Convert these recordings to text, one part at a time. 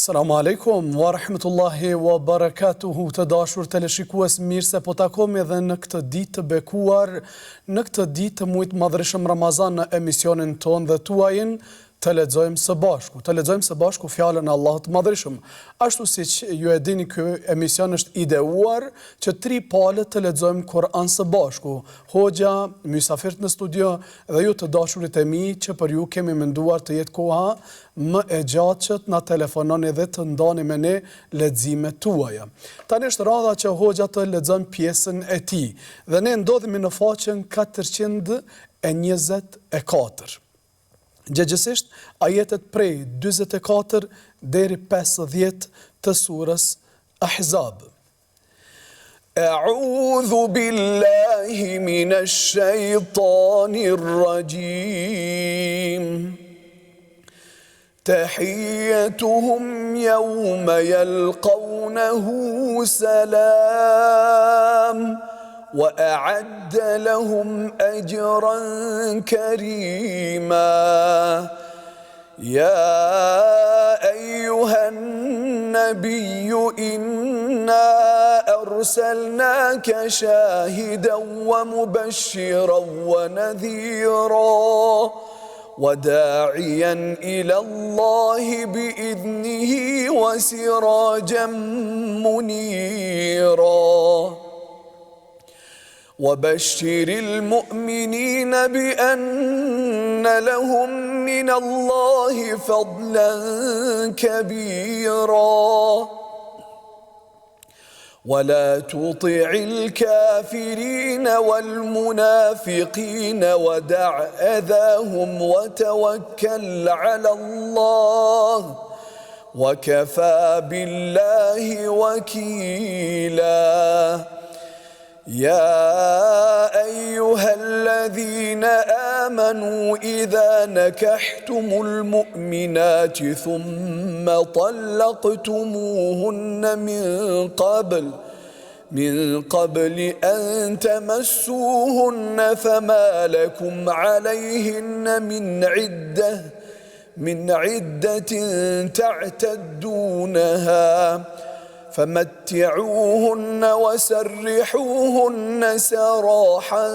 Assalamu alaikum wa rahmetullahi wa barakatuhu. Të dashur teleshikues, mirë se po takojmë edhe në këtë ditë të bekuar, në këtë ditë të muajit madhërisëm Ramazan në emisionin ton dhe tuajin të lexojmë së bashku. Të lexojmë së bashku fjalën e Allahut të Madhërisëm. Ashtu siç ju e dini, ky emision është ideuar që 3 palët të lexojmë Kur'an së bashku. Hoxha, mysafirët në studio dhe ju të dashurit e mi që për ju kemi menduar të jetë koha më e gjatë që të na telefononi dhe të ndani me ne leximet tuaja. Tani është radha që hoxha të lexon pjesën e tij dhe ne ndodhemi në faqen 424. Gjëgjësisht, ajetet prej 24 deri 50 të surës Ahzab. A'udhu billahi minash shaitanir rajim. Tahiyyatuhum yawma yalqawnahu salam. وأعد لهم أجرا كريما يا أيها النبي إنا أرسلناك شاهدا ومبشرا ونذيرا وداعيا إلى الله بإذنه وسراجا منيرا وبشر المؤمنين بأن لهم من الله فضلا كبيرا ولا تطع الكافرين والمنافقين ودع أذاهم وتوكل على الله وكفى بالله وكيلا يا أيها الذين آمنوا إذا نكحتم المؤمنات ثم طلقتموهن من قبل أن تمسوهن فما لكم عليهن من عدة تعتدونها فمتعوهن وسرحوهن سراحا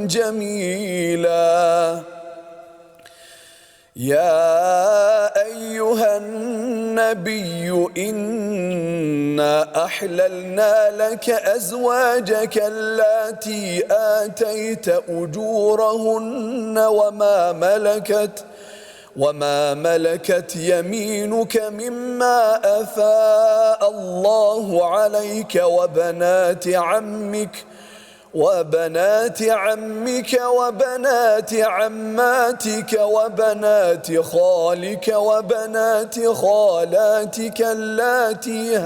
جميلا يا أيها النبي إنا أحللنا لك أزواجك اللاتي آتيت أجورهن وما ملكت يمينك مما أفاء الله عليك وبنات عمك وبنات عماتك وبنات خالك وبنات خالاتك اللاتي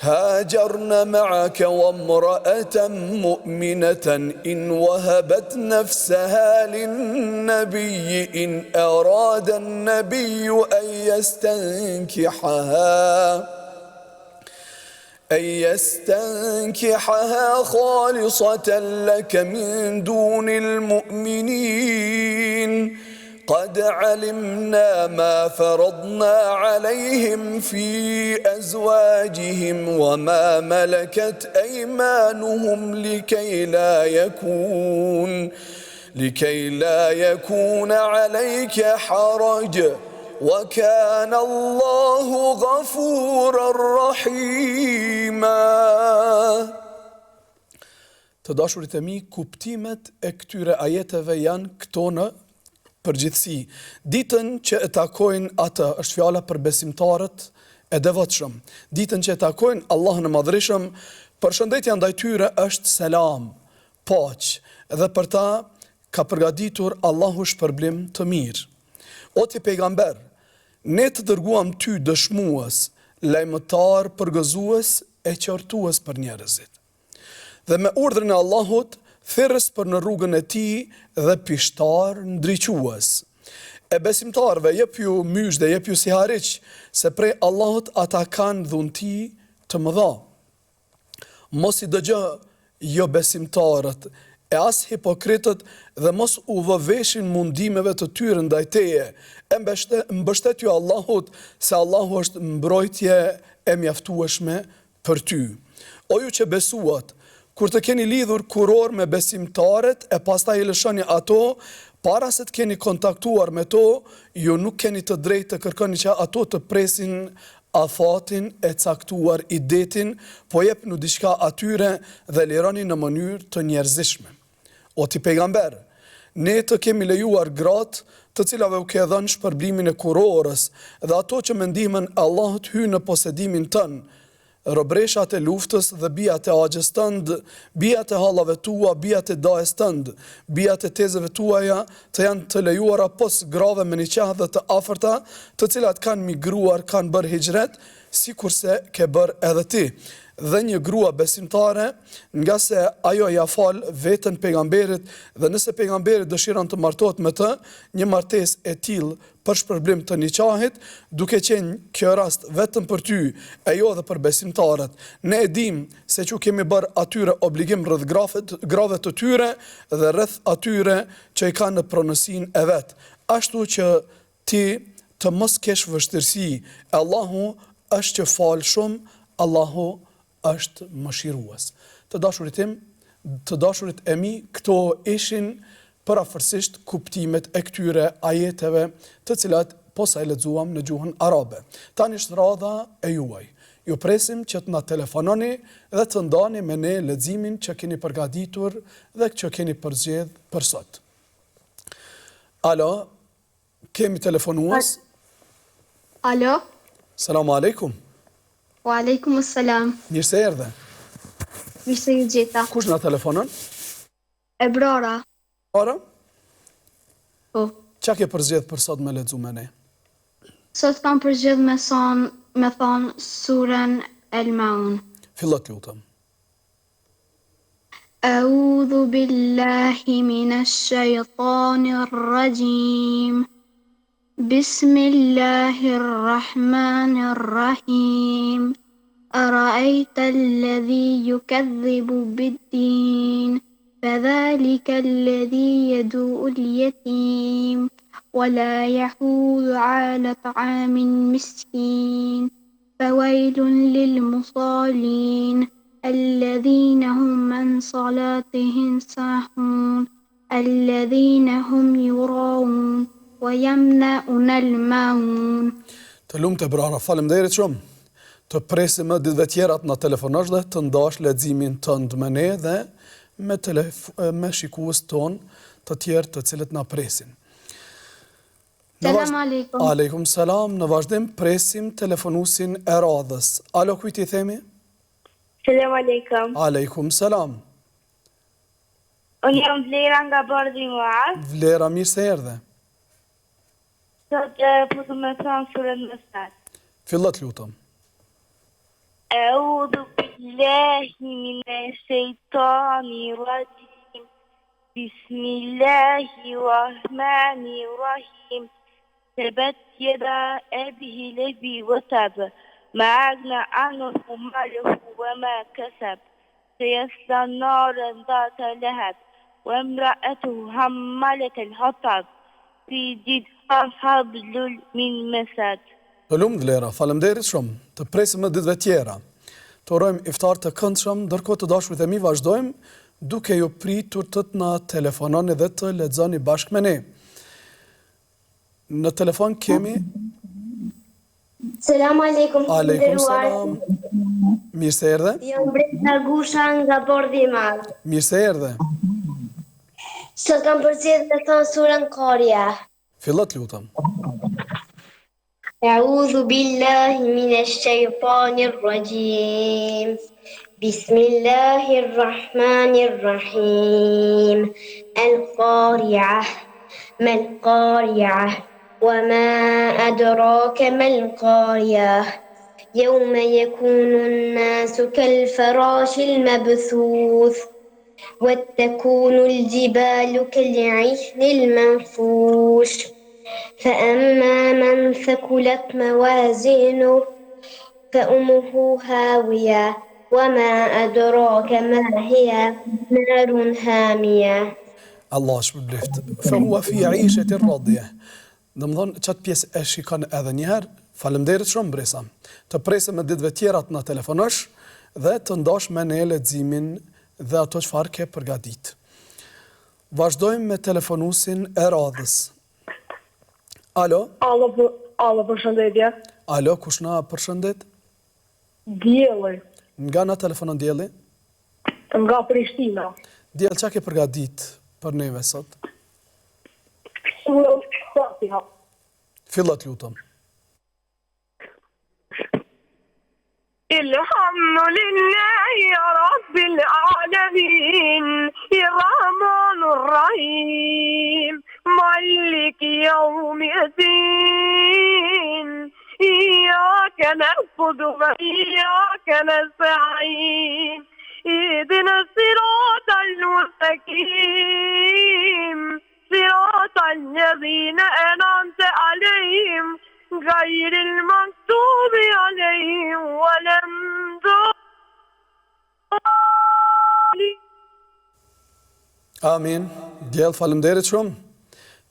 هاجرن معك وامرأة مؤمنة إن وهبت نفسها للنبي إن أراد النبي أن يستنكحها خالصة لك من دون المؤمنين قد علمنا ما فرضنا عليهم في أزواجهم وما ملكت أيمانهم لكي لا يكون عليك حرج وكان الله غفورا رحيما. Të dashurit e mi, kuptimet e këtyre ajeteve janë këto në përgjithësi. Ditën që e takojnë atë është fjala për besimtarët e devotshëm. Ditën që e takojnë Allahun e Madhërisëm, përshëndetja ndaj tyre është selam, paqë, dhe për ta ka përgatitur Allahu shpërblim të mirë. O ti pejgamber, ne të dërguam ty dëshmues, lajmëtar, përgëzues e qortues për njerëzit. Dhe me urdhrin e Allahut, thirrës për në rrugën e tij dhe pishtar ndriques. E besimtarve jep ju mysh dhe jep ju si hariq, se prej Allahut ata kanë dhunti të mëdha. Mos i dëgjë jo besimtarët e as hipokritët dhe mos u vëveshin mundimeve të tyre ndaj teje. Mbështetju Allahut se Allahu është mbrojtje e mjaftueshme për ty. O ju që besuat, kur të keni lidhur kuror me besimtarët e pastaj i lëshoni ato, para se të keni kontaktuar me to, ju nuk keni të drejtë të kërkoni që ato të presin afatin e caktuar i detin, po jepnu diçka atyre dhe lironi në mënyrë të njerëzishme. O ti pejgamber, ne të kemi lejuar gratë të cilave u ke dhënë shpërblimin e kurorës dhe ato që me ndihmën e Allahut hyjnë në posedimin tënë, robreshat e luftës dhe bijat e agjes tënd, bijat e hallave tua, bijat e dajes tënd, bijat e tezëve tuaja të janë të lejuara pos grave me niqah dhe të afërta, të cilat kanë migruar, kanë bërë hijret, sikurse ke bërë edhe ti. Dhe një grua besimtare, nga se ajo ja fal vetën pejgamberit dhe nëse pejgamberi dëshiron të martohet me të, një martesë e tillë për shpërblim të niqahit, duke qenë kjo rast vetëm për ty e jo dhe për besimtarët. Ne e dim se që kemi bërë atyre obligim rreth grave të tyre dhe rreth atyre që i kanë në pronësinë e vet. Ashtu që ti të mos kesh vështirësi, Allahu është që fal shumë, Allahu është mëshirues. Të dashurit tim, të dashurit e mi, këto ishin parafërsisht kuptimet e këtyre ajeteve të cilat posa e lexuam në gjuhën arabe. Tani është radha e juaj. Ju presim që të na telefononi dhe të ndani me ne leximin që keni përgatitur dhe që keni përzgjedh për sot. Alo, kemi telefonues? Alo? Selamu alaikum. Wa alaikum assalam. Mirë se erdhe. Mirë se ju gjeta. Kush na telefonon? Ebrara. Ora? Po. Qa ke përzgjedh për sot me lexu me ne? Sot kam përgjedh me thonë surën El Maun. Fillot lutëm. A'udhu billahi minash shaytanir rajim. بسم الله الرحمن الرحيم أرأيت الذي يكذب بالدين فذلك الذي يدعو اليتيم ولا يحوض على طعام المسكين فويل للمصلين الذين هم عن صلاتهم ساهون الذين هم يراءون وَيَمْنَعُونَ الْمَاعُونَ. Të lumtë Ebrara, faleminderit shumë. Të presim më ditëve tjera të na telefonosh dhe të ndash leximin tënd me ne dhe me shikues ton të tjerë të cilët na presin. Selam aleikum. Aleikum selam. Në vazhdim presim telefonuesin e radhës. Alo, kujt I themi? Selam aleikum. Aleikum selam. Unë jam Vlera nga Bardhi Muaz. Vlera, mirë se erdhe. Sot po të më thonë surën Mesad. Fillot lutëm. A'udhu billahi minash shaitanir rajim. Bismillahir rahmanir rahim. Tabat yada abi labi wa tab. Ma agna anhu maluhu wa ma kasab. Sayasla naran dhata lahab. Wa imra'atuhu hammalat al-hatab. Fi jidha hablul min masad. Të lumë Vlera, faleminderit shumë. Të presim më ditëve tjera. Të urojmë iftar të këndshëm, ndërkohë të dashurit e mi vazhdojmë duke ju pritur të na telefononi dhe të lexoni bashkë me ne. Në telefon kemi Selam aleikum. Aleikum selam. Mirë se erdhe. Jam Brenda Gusha nga Bordhi I Madh. Mirë se erdhe. Sot kam përzier të thonë surën Qarja. Fillot lutëm. A'udhu billahi minash shaytanir rajim. Bismillahir rahmanir rahim. Al-Qari'ah. Mal Qari'ah. وما أدراك ما القارية يوم يكون الناس كالفراش المبثوث وتكون الجبال كالعهن المنفوش فأما من ثقلت موازينه فأمه هاوية وما أدراك ما هي نار هامية. Allah shpërbleft. Fa hua fi aishet radhje. Dhe më thonë, qatë pjesë e shikon edhe njëherë, falemderit shumë bresa. Të presë me ditëve tjerat në telefonosh dhe të ndash me ne leximin dhe ato çfarë ke përgatit. Vazhdojmë me telefonusin e radhës. Alo? Alo, përshëndetje. Alo, kush na përshëndet? Dielli, Nga na telefonon Dielli? nga Prishtina. Diell, çka ke përgatit për neve sot? Surën Fatiha. Fillat lutem. Elhamdulillahi Rabbil Alamin, Rahmanur Rahim, Maliki Yawmiddin, Iyyaka na'budu wa iyyaka nasta'in, Ihdina as-siratal mustaqim, Siratal ladzina an'amta 'alayhim, غير المغضوب عليهم ولا الضالين. Amin. Djellë, falemderit shumë.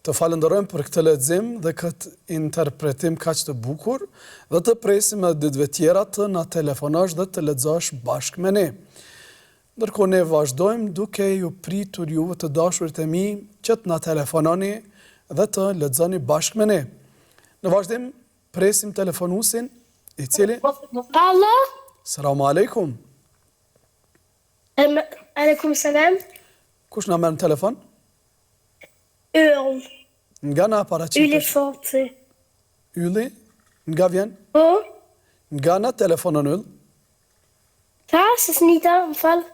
Të falenderojmë për këtë lexim dhe këtë interpretim kaq të bukur dhe të presim edhe ditëve tjera të na telefonosh dhe të lexosh bashkë me ne. Ndërkohë ne vazhdojmë duke ju pritur juve të dashurit e mi që të na telefononi dhe të lexoni bashkë me ne. Në vazhdim presim telefonusin i cili Alo? Selamu alaikum. Aleikum salam. Kush na merr në telefon? Yll. Nga na paraqitet? Forti. Ylli? Nga vjen? Po? Nga na telefonon Yll? Ta, se s'nita, më falë.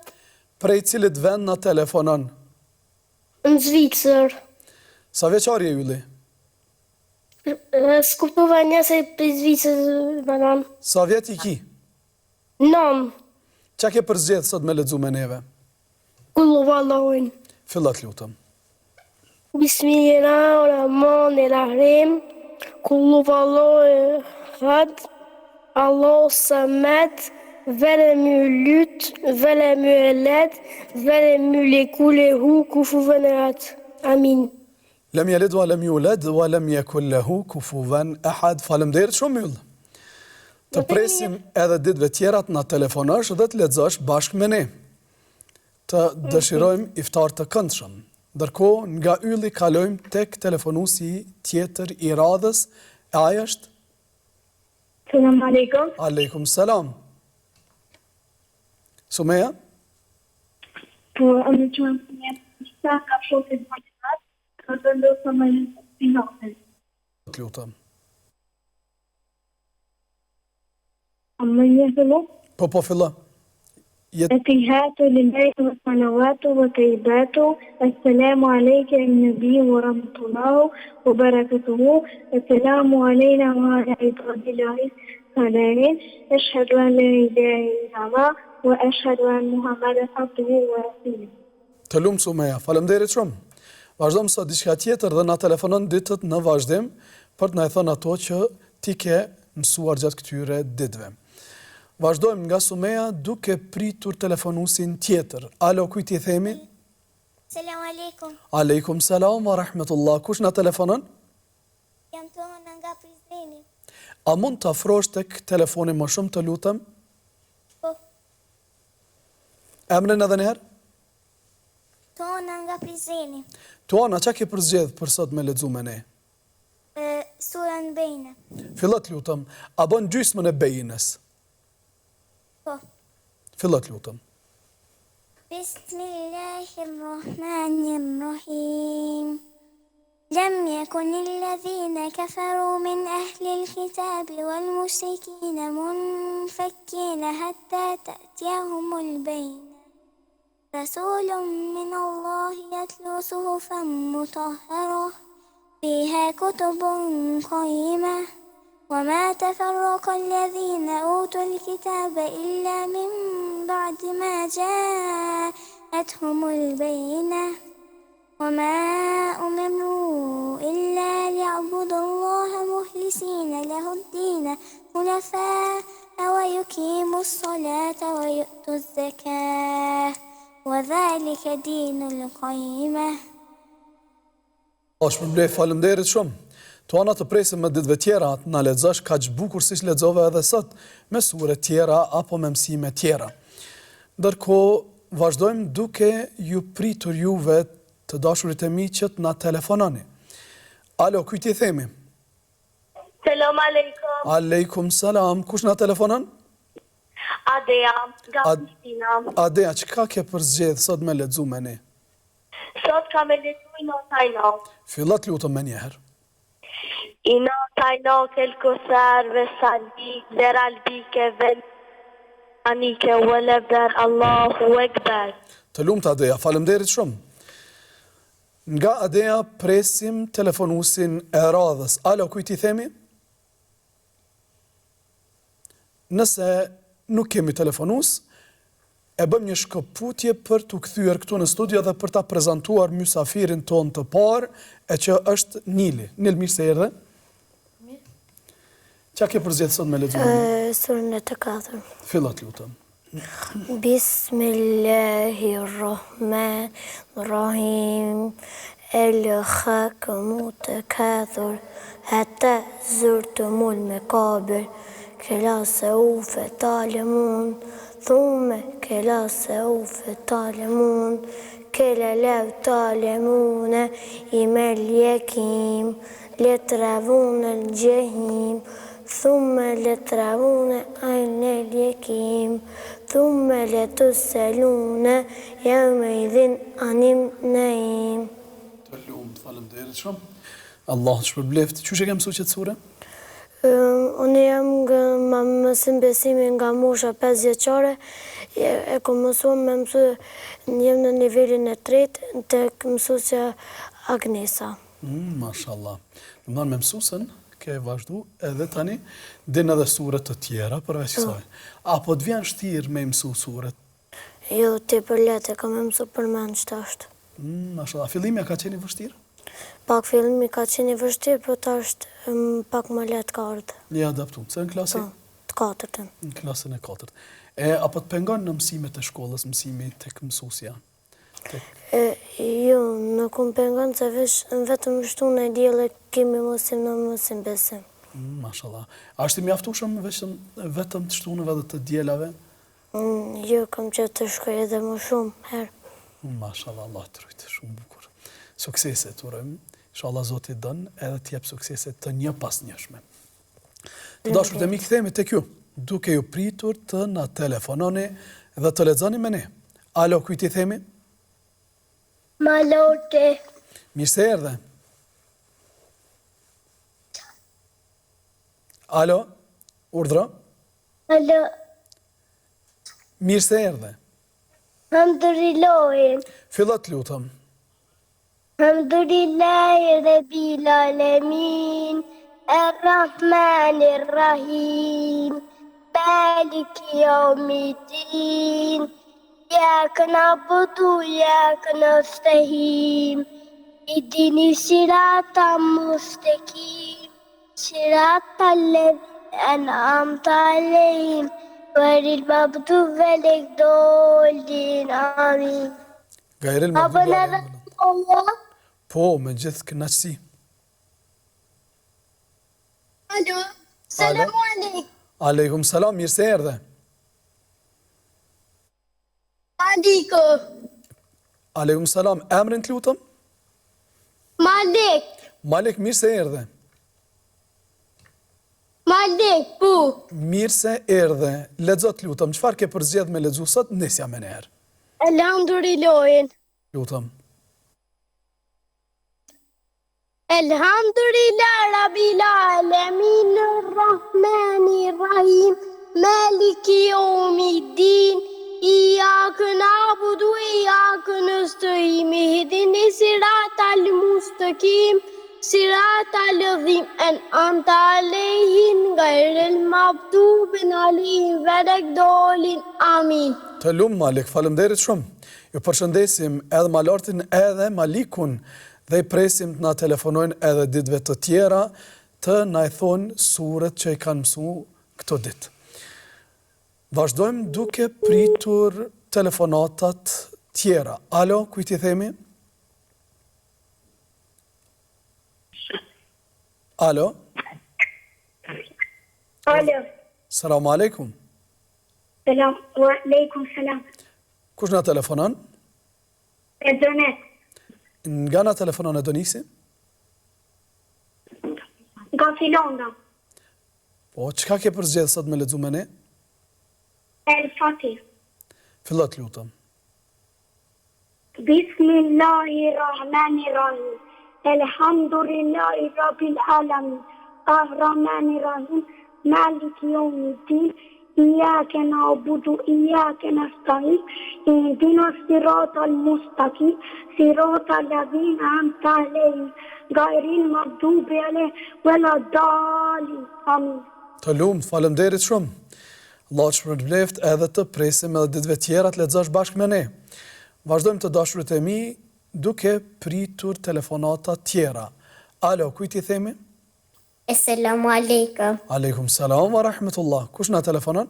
Prej cilit vend na telefonon? Në Zvicër. Sa vjeçar je Ylli? S'kuptova një se për Zvicër, banan. Sa vjet i ki? Non. Qa ke përzgjedh sot me lexu me neve? Kullu vallohin. Fillat lutem. Bismillahirrahmanirrahim. Kullu vallohin had. Allah samet. Velem ju lyt. Velem ju elet. Velem ju lekulehu kufuven ehat. Amin. Lem yalid wa lem yulad wa lem yakul lahu kufuwan ahad. Faleminderit shumë Yll. Të presim edhe ditëve tjera të na telefonosh dhe të lexosh bashkë me ne. Të dëshirojmë iftar të këndshëm. Ndërkohë nga Ylli kalojmë tek telefonusi tjetër i radhës. Ai është? Selam aleikum. Aleikum selam. Sumeja? Po, më qëmë një sa ka shoqet vërtetat, ka të ndosë me pinotën. Të lutem. Më një fillu? Po fillo. Atihatu lillahi wa salawatu wa tayyibatu. Assalamu alayka ya nabi wa rahmatullahi wa barakatuhu. Assalamu alayna wa ala ibadillahi salihin. Ashhadu an la ilaha illallah wa ashhadu anna Muhammadan abduhu wa rasuluhu. Të lumë Sumeja, falemderit shumë. Vazhdojmë sot diçka tjetër dhe na telefonon ditët në vazhdim për të na e thënë ato që ti ke mësuar gjatë këtyre ditëve. Vazhdojmë nga Sumeja duke pritur telefonusin tjetër. Alo, kujt i themi? Selam aleikum. Aleikum selam wa rahmetullah. Kush na telefonon? Jam Tona nga Prizreni. A mund të afrosh tek telefoni më shumë të lutem? Po, Emrin edhe njëherë? Tona nga Prizreni. Tuana, qa ke përzgjedh për sot me lexu me ne? Surën Bejne. Fillat lutem, a bën gjysmën e bejines? Po. Fillat lutem. Bismillahirrahmanirrahim. لم يكن الذين كفروا من أهل الكتاب والمشركين منفكين حتى تأتيهم البينة رسول من الله يتلو صحفا مطهرة فيها كتب قيمة وما تفرق الذين أوتوا الكتاب إلا من بعد ما جاءتهم البينة وما أمروا إلا ليعبدوا الله مخلصين له الدين حنفاء ويقيموا الصلاة يؤتوا الزكاة وذلك دين القيمة. Është përblej, faleminderit shumë. Tuana të presim me ditëve tjera, të na lexosh kaq bukur siç lexove edhe sot, me sure tjera apo me mësime tjera. Ndërkohë, vazhdojmë duke ju pritur juve të dashurit e mi që të na telefononi. Alo, kujt I themi? Selam aleikum. Aleikum salam. Kush na telefonon? Adea, nga Prishtina. Adea, çka ke për zgjedh sot me lexu me ne? Sot kam e lexuar Notajno. Fillat lutëm me njëherë. Notajno kel kusar ve salik der albike vel anike walabdar Allahu Ekber. Të lumt Adea, faleminderit shumë. Nga Adea presim telefonusin e radhës. Alo, kujt I themi? Nëse nuk kemi telefonus, e bëm një shkëputje për të kthyer këtu në studio dhe për ta prezantuar mysafirin ton të parë, e që është Nili. Nil, mirë se erdhe. Qa ke përzgjedhur sot me lexuar? Surën e të katër. Fillat lutëm. Bismillahirrahmanirrahim. El-khakamu të kathur, hatta zurtumul mekabir, kela saufa ta'lamun, thumma kela saufa ta'lamun, kela law ta'lamuna imal yakim, letravuna al-jahim, thumma letravuna ayna al-yakim, thumma letussaluna yawmaidhin anim naim. Të lumt, faleminderit shumë. Allah të shpërbleft. Çu e ke mësuar këtë sure? Unë jam nga mësim besimi nga mosha 5 vjeçare, e kom mësuar me mësu, jem në nivelin e 3 tek mësuesja Agnesa. Mashallah. Do me mësuesën ke vazhdu edhe tani din edhe sure të tjera përveç kësaj. Apo të vjen vështirë me mësu suret? Jo, tepër lehtë, kam mësuar përmend ç'është. Mashallah. Fillimi ka qenë vështirë? Pak fillimi ka qenë vështirë, por tash pak më lehtë ka ardhur. Ja adaptuar. Se në klasën? Të katërtën. Në klasën e 4. Apo të pengon në mësimet e shkollës, mësimi tek mësuesja? Jo, nuk më pengon se vetëm shtunë e diellë kemi mësim në mësim besim. Mashallah. A është I mjaftueshëm vetëm të shtunëve dhe të dielave? Jo, kam që të shkoj edhe më shumë herë. Mashallah, Allah të rujtë, shumë bukur. Suksese të urojmë, inshallah Zoti dën edhe të jep suksese të një pas njëshme. Të dashur të mi kthehemi tek ju, duke ju pritur të na telefononi dhe të lexoni me ne. Alo, kujt I themi? Malote. Mirë se erdhe. Alo, urdhra? Alo. Mirë se erdhe. Alhamdulillah. Fillat lutëm. Alhamdulillahi Rabbil Alamin. Ar-Rahmanir Rahim. Maliki Yawmiddin. Iyyaka na'budu wa iyyaka nasta'in. Ihdini siratal mustaqim. Siratal ladzina an'amta 'alayhim. Ghayril maghdubi 'alayhim. Amin. Ghayril maghdubi 'alayhim. Po, me gjithë kënaqësi. Alo. Selamu alaikum. Aleikum salam, mirë se erdhe. Aliko. Aleikum salam, emrin të lutëm? Malik. Malik, mirë se erdhe. Malik, pu. Mirë se erdhe. Lexo të lutëm, çfarë ke përzgjedh me lexu sot? Nisja me herë. Alhamdulillah. Lutëm. Alhamdulillah Rabbil Alamin Ar-Rahmanir Rahim Maliki Yawmiddin Iyyaka na'budu wa iyyaka nasta'in Ihdini siratal mustaqim siratal ladzina an'amta 'alayhim ghayril maghdubi 'alayhim waladdallin. Amin. Të lumë Malik, faleminderit shumë. Ju përshëndesim edhe Malartin edhe Malikun dhe I presim të na telefonojnë edhe ditëve të tjera të na I thonë suret që I kanë mësu këto ditë. Vazhdojmë duke pritur telefonatat tjera. Alo, kujt I themi? Alo? Alo. Salamu alaikum. Selam. Wa alaikum salam. Kush na telefonon? Edonet. Nga na telefonon Edonisi? Nga Filonda. Po, çka ke përzgjedhë sot me lexu me ne? El Fatih. Fillot lutëm. Bismillahirrahmanirrahim. Elhamdulillahi Rabbil alamin. Ar-Rahmanirrahim. Maliki yawmiddin. إياك نعبد وإياك نستعين اهدنا الصراط المستقيم صراط الذين أنعمت عليهم غير المغضوب عليهم ولا الضالين آمين. Të lumt, faleminderit shumë. Allah të shpërbleft edhe të presim edhe ditëve tjera të lexosh bashkë me ne. Vazhdojmë të dashurit e mi duke pritur telefonata tjera. Alo, kujt I themi? Assalamu alaikum. Aleikum salam wa rahmetullah. Kush na telefonon?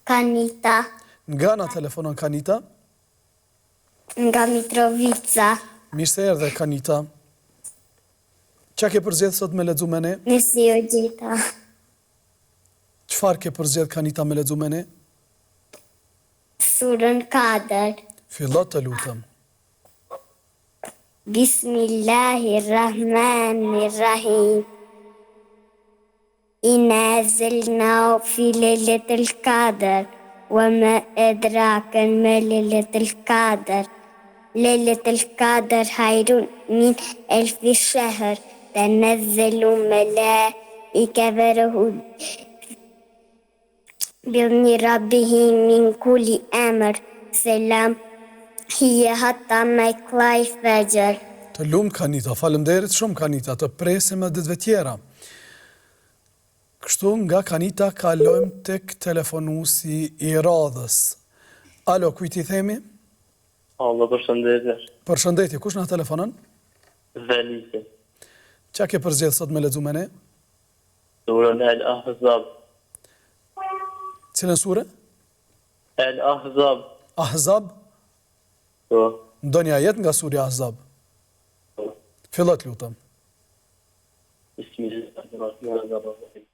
Kanita. Nga na telefonon Kanita? Nga Mitrovica. Mirë se erdhe Kanita. Çka ke përzgjedh sot me lexu me ne? Nësi o gjeta. Çfarë ke përzgjedh Kanita me lexu me ne? Surën 4. Fillo të lutem. Bismillahirrahmanirrahim. إنا أنزلناه في ليلة القدر وما أدراك ما ليلة القدر ليلة القدر خير من 1000 شهر تنزل الملائكة والروح بإذن ربهم من كل أمر سلام هي حتى مطلع الفجر. Të lumt Kanita, faleminderit shumë Kanita, të presim edhe ditëve tjera. Kështu nga Kanita kalojmë tek telefonuesi I radhës. Alo, kujt I themi? Allah, përshëndetje. Përshëndetje, kush na telefonon? Velise. Çka ke përzgjedh sot me lexu me ne? Surën El Ahzab. Cilën sure? El Ahzab. Ahzab? Po. Ndonjë ajet nga surja Ahzab. Fillot lutem. Bismillahirrahmanirrahim.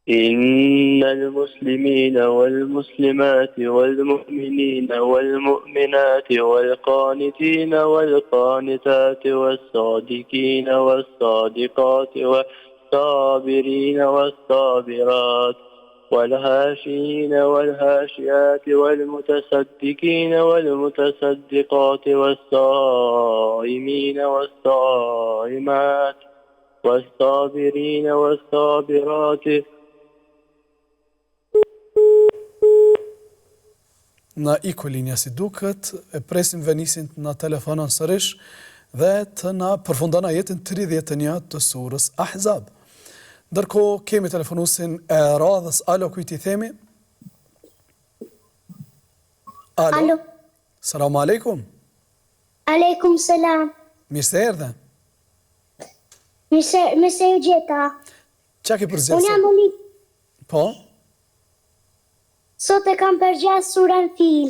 إن المسلمين والمسلمات والمؤمنين والمؤمنات والقانتين والقانتات والصادقين والصادقات والصابرين والصابرات والهاشين والهاشيات والمتصدقين والمتصدقات والصائمين والصائمات والصابرين والصابرات. Na iku linja si duket, e presim Venisin të na telefonon sërish dhe të na përfundon ajetin 31 të surës Ahzab. Ndërkohë kemi telefonuesin e radhës. Alo, kujt I themi? Alo. Salamu alaikum. Aleikum salam. Mirë se erdhe. Mirë se u gjeta. Çka ke përzgjedhur? Unë jam Oli. Po? Sot e kam përgjas surën Fil.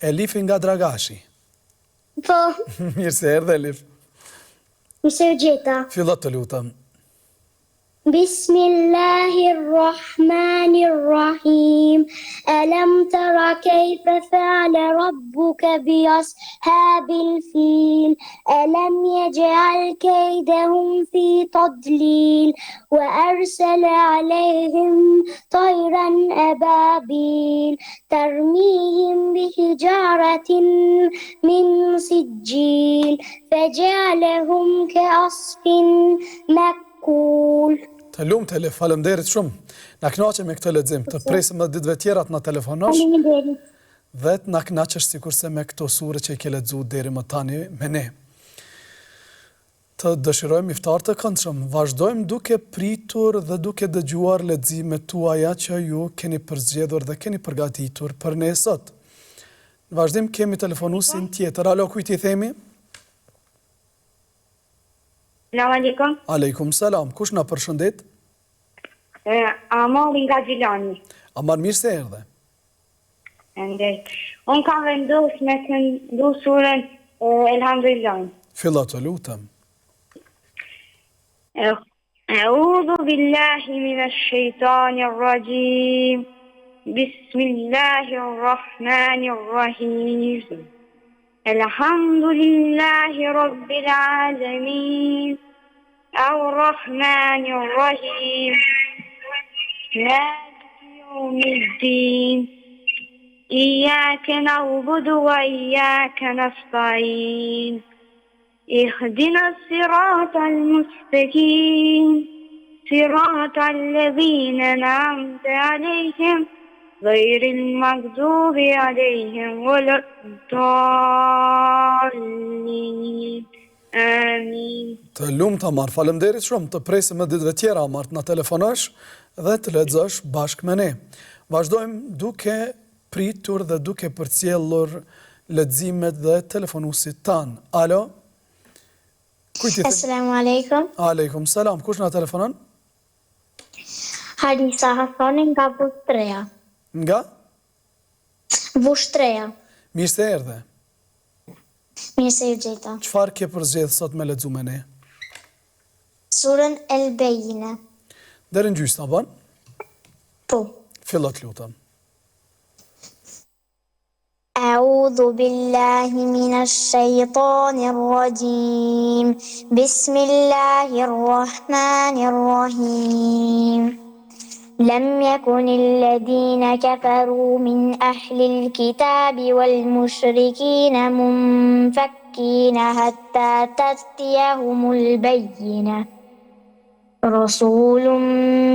Elifi nga Dragashi. Po, Mirë se erdhe Elif. mirë se u gjeta. Fillo të lutem. Bismillahirrahmanirrahim. Alam tara kayfa fa'ala rabbuka bi ashabil fil. Alam yaj'al kaydahum fi tadlil wa arsala alayhim tayran ababil tarmihim bihijaratin min sijil faj'alahum ka'asfin makul. Të lumt Elif, faleminderit shumë. Na kënaqem me këtë lexim. Të presim edhe ditëve tjera të na telefonosh Faleminderit. dhe të na kënaqësh sikurse me këto sure që I ke lexuar deri më tani me ne. Të dëshirojmë iftar të këndshëm. Vazhdojmë duke pritur dhe duke dëgjuar leximet tuaja që ju keni përzgjedhur dhe keni përgatitur për ne sot. Në vazhdim kemi telefonuesin tjetër. Alo, kujt I themi? Selam aleikum. Aleikum salam. Kush na përshëndet? Amali nga Gjilani. Amar, mirë se erdhe. Unë kam vendus me këndu surën Elhamdulillah. Filla të lutem. أعوذ بالله من الشيطان الرجيم بسم الله الرحمن الرحيم الحمد لله رب العالمين الرحمن الرحيم مالك يوم الدين إياك نعبد وإياك نستعين اهدنا الصراط المستقيم صراط الذين أنعمت عليهم غير المغضوب عليهم ولا الضالين آمين. Të lumt Amar, faleminderit shumë, të presim me ditëve tjera Amar të na telefonosh dhe të lexosh bashkë me ne. Vazhdojmë duke pritur dhe duke përcjellur leximet dhe telefonuesit tan. Alo? Assalamu alaikum. Aleikum salam. Kush na telefonon? Harisa Hasani nga Vushtreja. Nga? Vushtreja. Mirë se erdhe. Mirë se ju gjeta. Çfarë ke përzgjedhur sot me lexu me ne? Surën El Bejine. Deri në gjysmë, a bën? Po. Fillo të lutem. أعوذ بالله من الشيطان الرجيم بسم الله الرحمن الرحيم لم يكن الذين كفروا من أهل الكتاب والمشركين منفكين حتى تأتيهم البينة رسول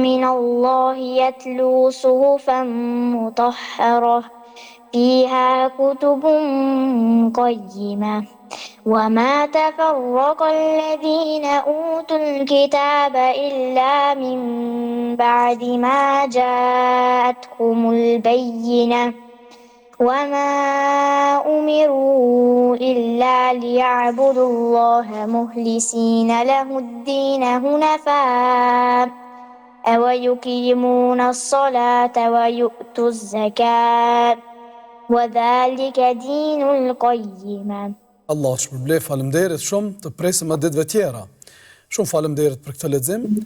من الله يتلو صحفا مطهرة فيها كتب قيمة وما تفرق الذين أوتوا الكتاب إلا من بعد ما جاءتهم البينة وما أمروا إلا ليعبدوا الله مخلصين له الدين حنفاء ويقيمون الصلاة ويؤتوا الزكاة وذلك دين القيمة. Allah shpërblej, faleminderit shumë, të presim me ditëve tjera. Shumë faleminderit për këtë lexim.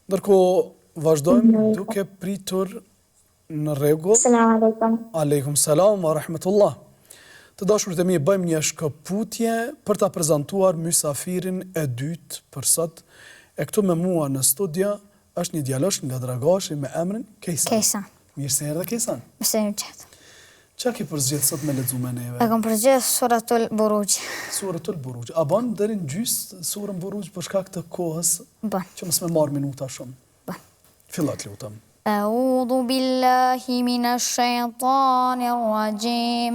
Ndërkohë vazhdojmë duke pritur në rregull. Selam aleikum. Aleikum salam wa rahmatullah. Të dashurit e mi, bëjmë një shkëputje për ta prezantuar mysafirin e dytë për sot. E këtu me mua në studio është një djalosh nga Dragashi me emrin Kejsan. Kejsan. Mirë se erdhe Kejsan. Mirë se ju gjetë. Çfarë ke përzgjedhur sot me lexu me neve? E kam përzgjedhur Suratul Buruj. Suratul Buruj. A bën deri në gjys surën Buruj për shkak të kohës? Bën. Që mos më marr minuta shumë. Bën. Fillat lutem. A'udhu billahi minash shaitanir rajim.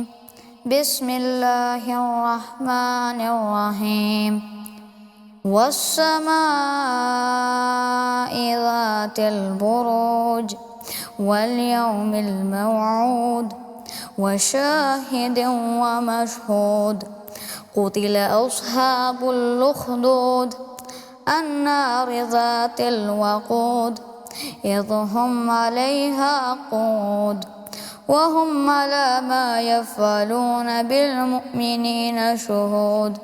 Bismillahir rahmanir rahim. Was-samaa'i dhatil buruj wal yawmil maw'ud وشاهد ومشهود قتل أصحاب الأخدود النار ذات الوقود إذ هم عليها قود وهم على ما يفعلون بالمؤمنين شهود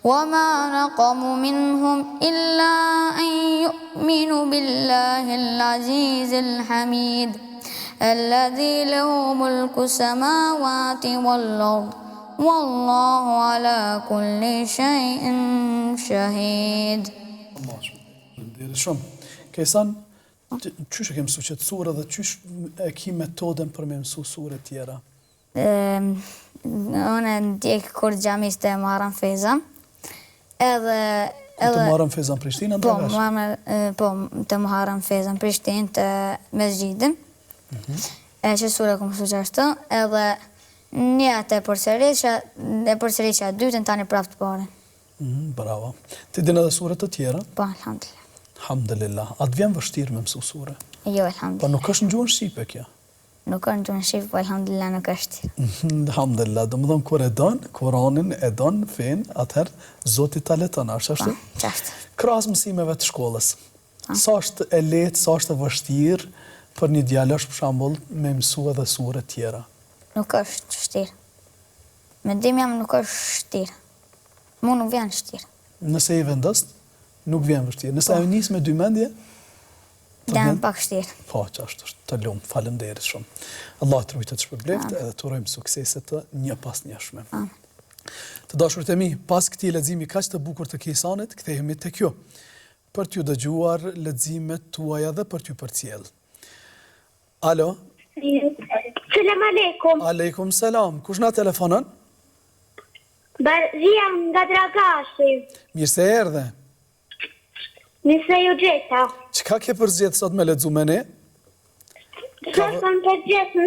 وما نقموا منهم إلا أن يؤمنوا بالله العزيز الحميد الذي له ملك السماوات والأرض والله على كل شيء شهيد. Allah shumë. Kejsan, qysh e ke mësu qëtë surë dhe qysh e ki metodën për me mësu surë tjera? Unë ndjek kur gjamis të marrën fezën. Të marrën fezën Prishtinë? Po, të marrën fezën Prishtinë të mesgjidin. Që sura ku mësu qashtu, edhe një atë e përsërisha dytën tani prapë të pare. Bravo. Ti din edhe surët të tjera? Po, alhamdulillah. Alhamdulillah. A të vjen vështirë me mësu surë? Jo, alhamdulillah. Po nuk është në gjuhën shqipe kjo? Nuk është në gjuhën shqipe, po alhamdulillah nuk është. Alhamdulillah. Do më thonë kur e donë, Kur'anin e donë, fenë, atëherë Zoti ta leton, ashtu? Qashtu. Krahas mësimeve të shkollës. Sa është e lehtë, sa është e vështirë për një djalosh për shembull me mësu edhe sure tjera? Nuk është vështirë. Mendimi jam nuk është vështirë. Mu nuk vjen vështirë. Nëse i vendos, nuk vjen vështirë. Nëse ajo nis me dy mendje, vjen pak vështirë. Po, ç'është, të lumë, faleminderit shumë. Allah të rujtë të shpërbleft edhe të urojmë suksese të një pas njëshme. Të dashurit e mi, pas këtij leximi kaq të bukur të Kejsanit, kthehemi tek ju për t'ju dëgjuar leximet tuaja dhe për t'ju përcjell. Alo? Selam aleikum. Aleikum selam. Kush na telefonon? Baria nga Dragashi. Mirë se erdhe. Nisa ju gjeta. Çka ke përzgjedh sot me lexu me ne? Sot kam përgjesh me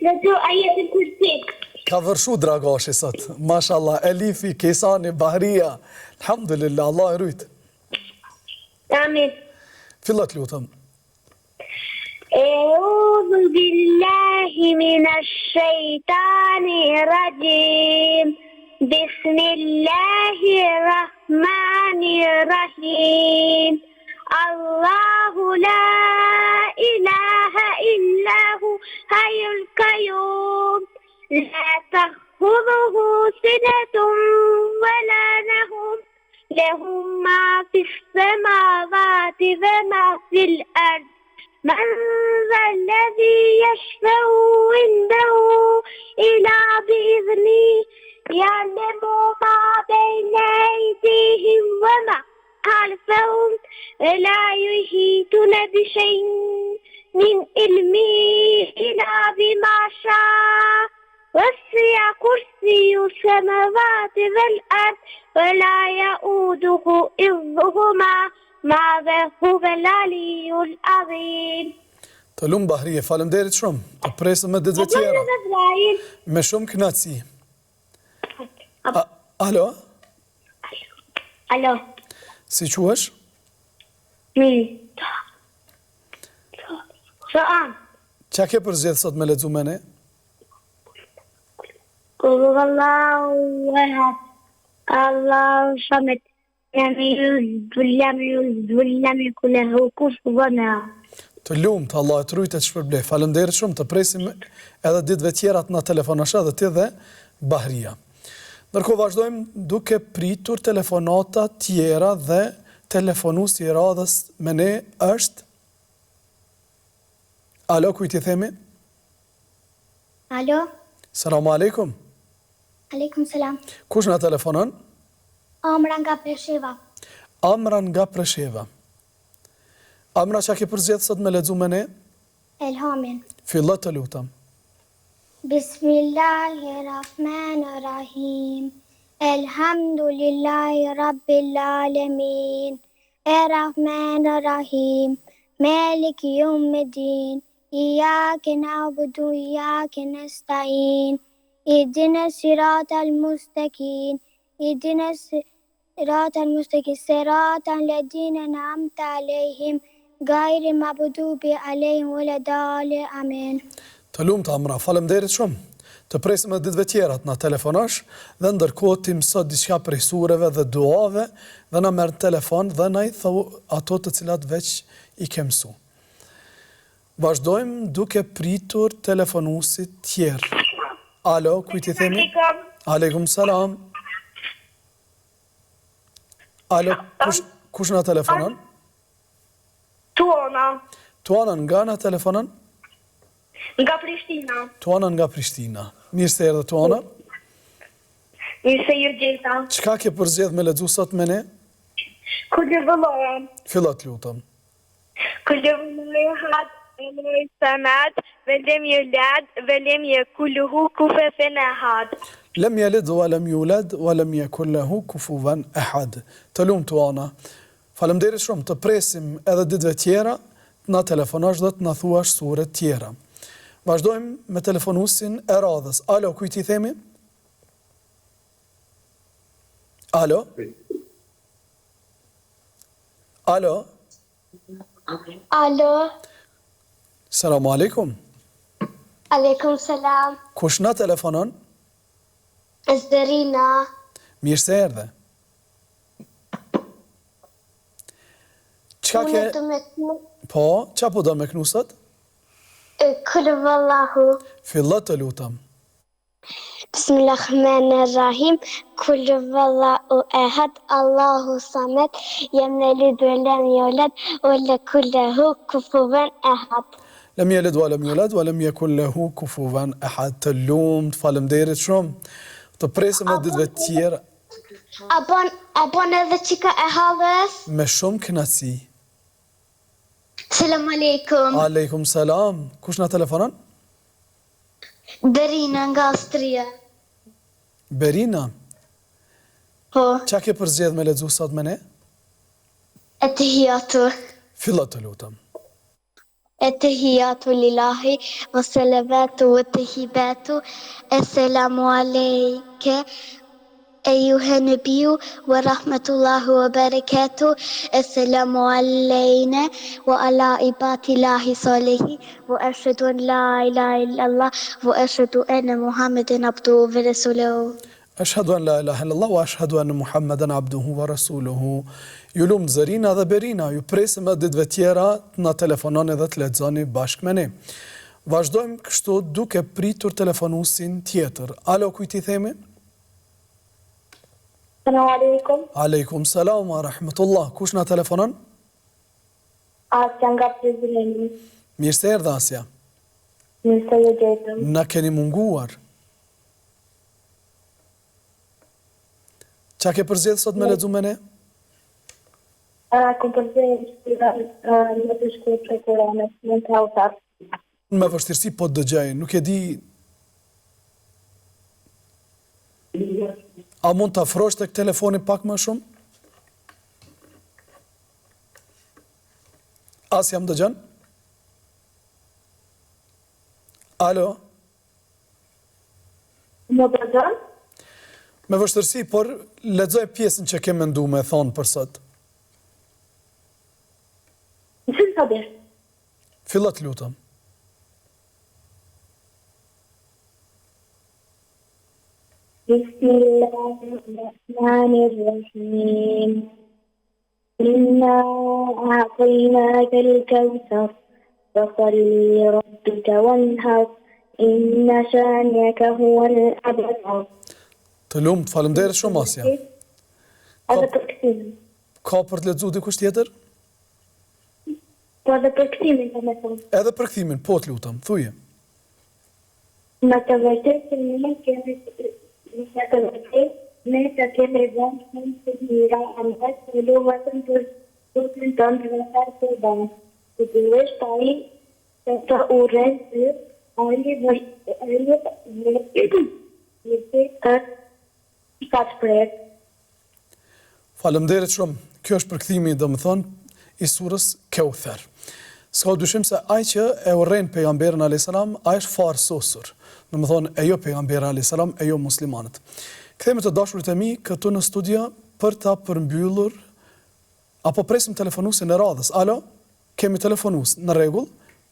lexu ajetin kursi. Ka vërshu Dragashi sot. Mashallah, Elifi, Kejsani, Bahria. Alhamdulillah, Allah e rujt. Amin. Fillat lutem. أعوذ بالله من الشيطان الرجيم بسم الله الرحمن الرحيم الله لا إله إلا هو حي القيوم لا تأخذه سنة ولا نوم له ما في السماوات وما في الأرض من ذا الذي يشفع عنده إلا بإذنه يعلم ما بين أيديهم وما خلفهم ولا يحيطون بشيء من علمه إلا بما شاء وسع كرسي السماوات والأرض ولا يؤوده حفظهما ما هو العلي العظيم. Të lumë Bahrie, faleminderit shumë. Të presëm me ditëve tjera. Me shumë kënaqësi. Alo? Alo. Si quhesh? Soan. Qa ke përzgjedh sot me lexu me ne? Allahu ehad. Allahu samet. Të lumë të Allah e të rujtë e të shpërblej. Faleminderit shumë, të presim edhe ditëve tjera të na telefonash edhe ti dhe Bahria. Ndërkohë vazhdojmë duke pritur telefonata tjera dhe telefonuesi i radhës me ne është Alo, kujt i themi? Alo? Selamu alaikum. Aleikum selam. Kush na telefonon? Amra nga Presheva. Amra nga Presheva. Amra, qa ke përzgjedh sot me lexu me ne? Elhamin. Fillo të lutem. Bismillahirrahmanirrahim. Elhamdulillahi rabbil alamin. Errahmanirrahim. Maliki yawmiddin. Iyyaka na'budu wa iyyaka nasta'in. Ihdinas siratal mustaqim. Ihdinas siratal mustaqim. Siratal ladina an'amta alayhim. Gajri maghdubi alayhim waladdallin. Amin. Të lumt Amra, faleminderit shumë. Të presim edhe ditëve tjera të na telefonash dhe ndërkohë ti mëso diçka prej sureve dhe duave dhe na merr telefon dhe na i thau ato të cilat veç i ke mësu. Vazhdojmë duke pritur telefonuesit tjerë. Alo, kujt i themi? Aleikum salam. Alo, kush na telefonon? Tuana. Tuana, nga na telefonon? Nga Prishtina. Tuana nga Prishtina. Mirë se erdhe Tuana. Mirë se jërgjeta. Çka ke përzgjedh me lexu sot me ne? Kulli vëlloha. Fillat lutem. Kulli vëlloha Emre Samad, velem yulad, velem yakuluhu kufuwan ahad. Lem yalid wa lam yulad wa lam yakul lahu kufuwan ahad. Të lumt Tuana. Faleminderit shumë, të presim edhe ditëve tjera, të na telefonash dhe të na thuash sure tjera. Vazhdojmë me telefonuesin e radhës. Alo, kujt i themi? Alo? Alo? Alo? Selamu alaikum. Aleikum selam. Kush na telefonon? Zerina. Mirë se erdhe. Po, qa po do me knusat? Kul huwallahu. Fillo të lutam. Bismillahirrahmanirrahim. Kul huwallahu ahad, Allahu samad, lam yalid wa lam yulad wa lam yakul lahu kufuwan ahad. Lem jelid wa lem yulad wa lem yakun lahu kufuwan ahad. Të lumt, faleminderit shumë. Të presim në ditëve tjera. A bon edhe qika e halës? Me shumë kënaqësi. Selam aleikum. Aleikum salam. Kush na telefonon? Berina nga Austria. Berina, Po, qa ke përzgjedh me lexu sot me ne? etehiyatu. Fillo të lutam. Etehiyatu lillahi wa salavatu wa tahibatu. Assalamu alayka أيها النبي ورحمة الله وبركاته. السلام علينا وعلى عباد الله الصالحين وأشهد أن لا إله إلا الله وأشهد أن محمدا عبده ورسوله. Ashhadu an la ilaha illallah wa ashhadu anna Muhammeden abduhu wa rasuluhu. Ju lumt Zarina dhe Berina, ju presim edhe ditëve tjera të na telefononi dhe të lexoni bashkë me ne. Vazhdojmë kështu duke pritur telefonusin tjetër. Alo, kujt i themi? Selam aleikum. Aleikum salam wa rahmatullah. Kush na telefonon? Asja nga Prizreni. Mirë se erdha Asja. Mirë se ju gjetëm. Na keni munguar. Qa ke përzgjedh sot me lexu me ne? Kom përzgjedh në të shkruaj për Kur'anit, në të autar. Me vështirësi po të dëgjoj, nuk e di. A mund të afrosh tek telefoni pak më shumë? Asja më dëgjon? Alo? Më dëgjon? Me vështirësi, por lexoj pjesën që ke menduar me thonë për sot. Në që të bësh? Fillo të lutem. Bismillahirrahmanirrahim. Inna a'tainaka al-kawthar fasalli lirabbika wanhar inna shani'aka huwa al-abtar. Të lumt, faleminderit shumë Asja. Edhe për këtimin. Ka për të lexuar dikush tjetër? Po edhe për këtimin të me thonë. Edhe për kthimin, po të lutem, thuje. Në të vërtetë ne të kemi vënë shumë të mira anësh të luvatën për tutën tonë të vësarë të banë. Të duhesh të ai të urejnë të ali ka të prejtë. Faleminderit shumë. Kjo është përkthimi, domethënë, i surës Kauthar. S'ka dyshim se ai që e urren pejgamberin alayhis salam, ai është farsosur. Domethënë, e jo pejgamberi alayhis salam, e jo muslimanët. Kthehemi të dashurit e mi këtu në studio për ta përmbyllur apo presim telefonuesin e radhës. Alo? Kemi telefonues. Në rregull.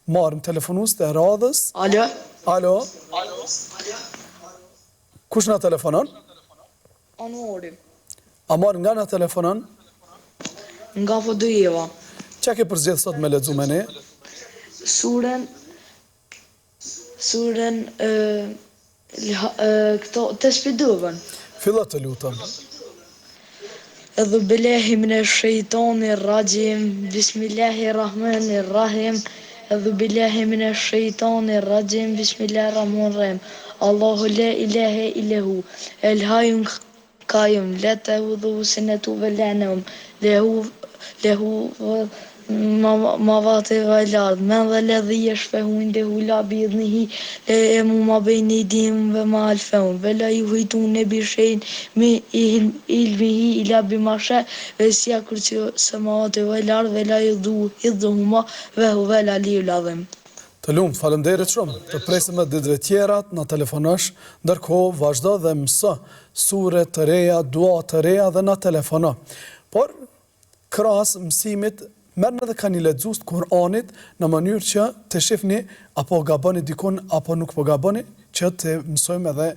Marrim telefonues të radhës. Alo? Alo? Kush na telefonon? Anori. Amor, nga na telefonon? Nga Vodujeva. Qa ke përzgjedh sot me lexu me ne? Surën këto të shpjeduan. Fillo të lutem. Edhe billahi minash shaitanir rajim. Bismillahirrahmanirrahim. Edhe billahi minash shaitanir rajim. Bismillahirrahmanirrahim. Allahu la ilaha illa hu. El hayyul qayyum la ta'khudhuhu sinatun wa la nawm. Lahu ma vate vajlad, men dhe ledhi e shfehun dhe hula bidhnihi e mu ma bejnë i dim ve ma alfehun, ve la ju hujtun në bishen me ilmihi ila bimashe, ve sja kërqë se ma vate vajlad, ve la ju huma ve hu ve la li u ladhim. Të lumt, faleminderit shumë. Të presim edhe ditëve tjerat, na telefonosh, ndërkohë vazhdo dhe mëso sure të reja, dua të reja dhe na telefono. Por krahas mësimit merrni edhe kanë lexues të Kur'anit në mënyrë që të shihni apo gaboni dikun apo nuk po gaboni, që të mësojmë edhe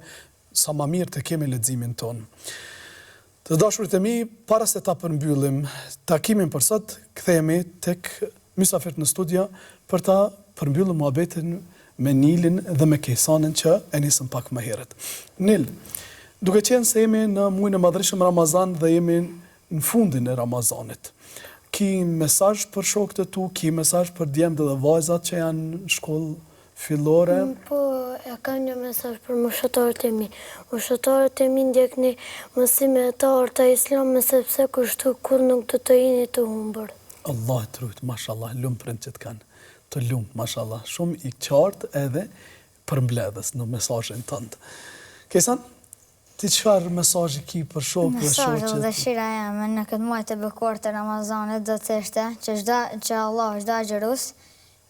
sa më mirë të kemi leximin ton. Të dashurit e mi, para se ta përmbyllim takimin për sot, kthehemi tek mysafirët në studio për ta përmbyllur muhabetin me Nilin dhe me Kejsanin që e nisëm pak më herët. Nil, duke qenë se jemi në muajin e madhërisëm Ramazan dhe jemi në fundin e Ramazanit, ki mesazh për shokët e tu, ki mesazh për djemtë dhe vajzat që janë në shkollë fillore? Po, e kam një mesazh për moshatarët e mi. Moshatarët e mi ndjekni mësimet e tarë të Islamit, sepse kështu kur nuk të jeni të humbur. Allah të rujtë, mashallah, lumë prind që të kanë, të lumë, mashallah, shumë i qartë edhe përmbledhës në mesazhin tënd. Kejsan, ti çfarë mesazhi ki për shokët dhe shoqet? Mesazhi dhe dëshira jeme në këtë muaj të bekuar të Ramazanit do të ishte që Allah çdo agjërus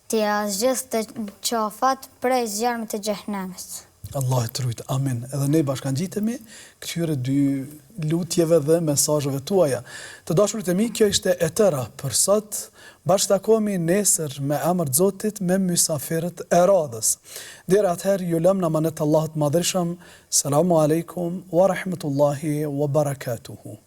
t'i zgjidh të qafat prej zjarmit të xhehenemit. Allah të rujtë, amin. Edhe ne bashkangjitemi këtyre dy lutjeve dhe mesazheve tuaja. Të dashurit e mi, kjo ishte e tëra për sot. Bashkëtakohemi nesër me emër të Zotit me mysafirët e radhës. Deri atëherë ju lëm në amanet Allahut madhërisëm. Selamu alaikum wa rahmetullahi wa barakatuhu.